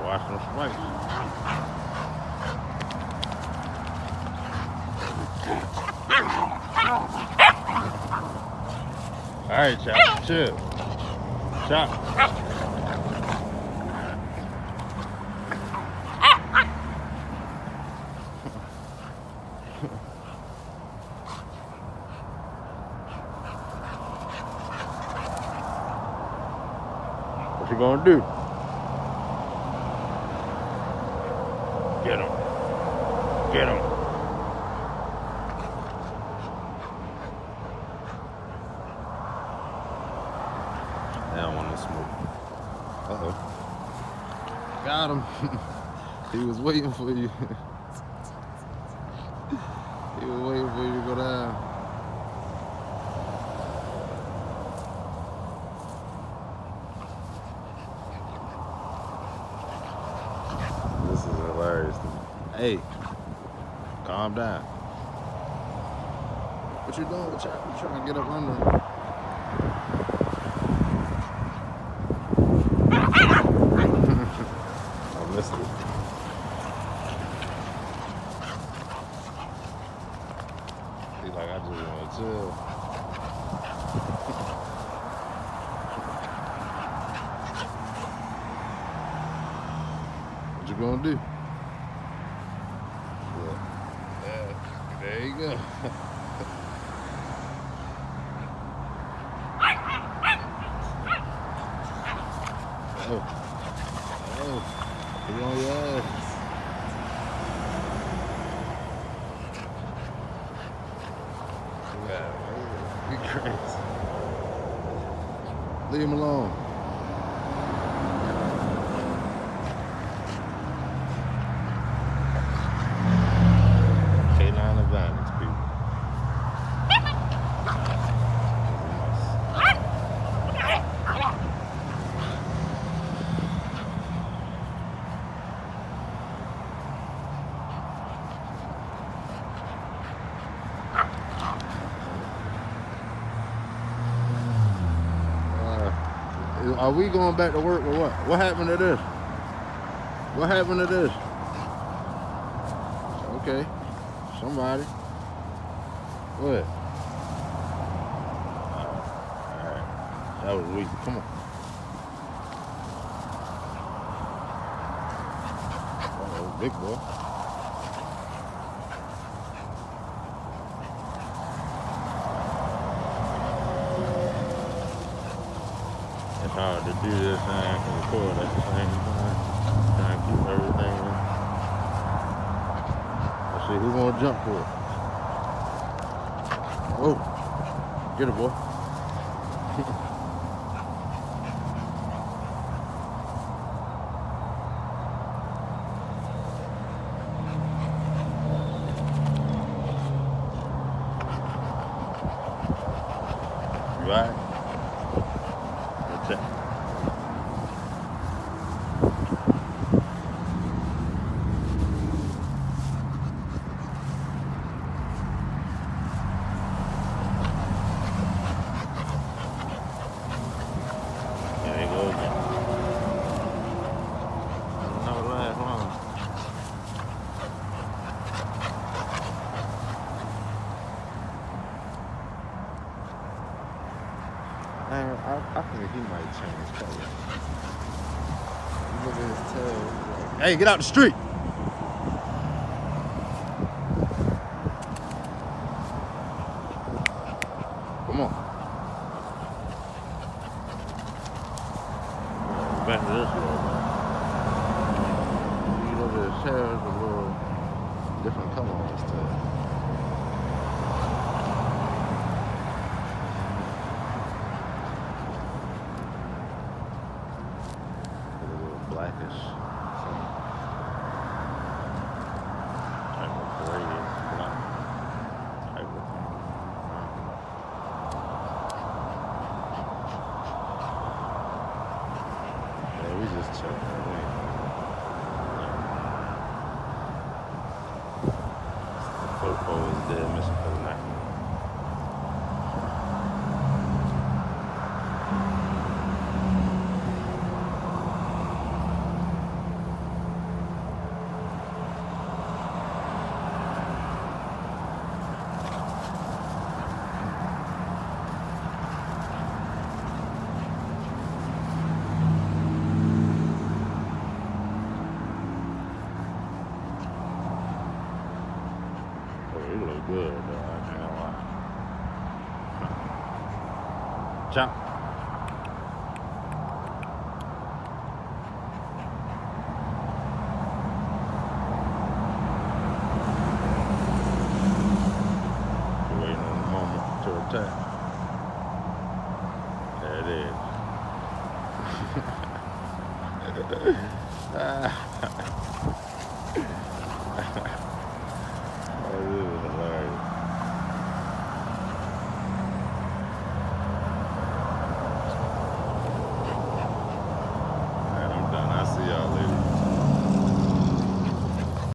Watch them spikes. All right, Chop, chill. Chop. What you gonna do? Get him. Get him. I don't want no smoke. Uh-oh. Got him. He was waiting for you. He was waiting for you to go down. This is hilarious to me. Hey, calm down. What you doing with y'all? You trying to get up under him? I missed it. He's like, I just want to chill. What you gonna do? Yeah, there you go. Oh, he on your ass. Yeah, you crazy. Leave him alone. Canine advantage, people. Are we going back to work or what? What happened to this? What happened to this? Okay. Somebody. What? Alright. That was weak. Come on. Oh, big boy. It's hard to do this and record at the same time. Trying to keep everything in. Let's see who gonna jump for it. Oh, get it, boy. You all right? That's it. There you go again. Another last one. I think he might change color. You look at his tail. Like, hey, get out the street! Come on. Back to this little guy. You look at his tail, it's a little different color on his tail. Blackish, some type of gray, black type of thing. Yeah, we just chilling. good, though. I ain't gonna lie. Chop. Waiting on the moment to attack. There it is.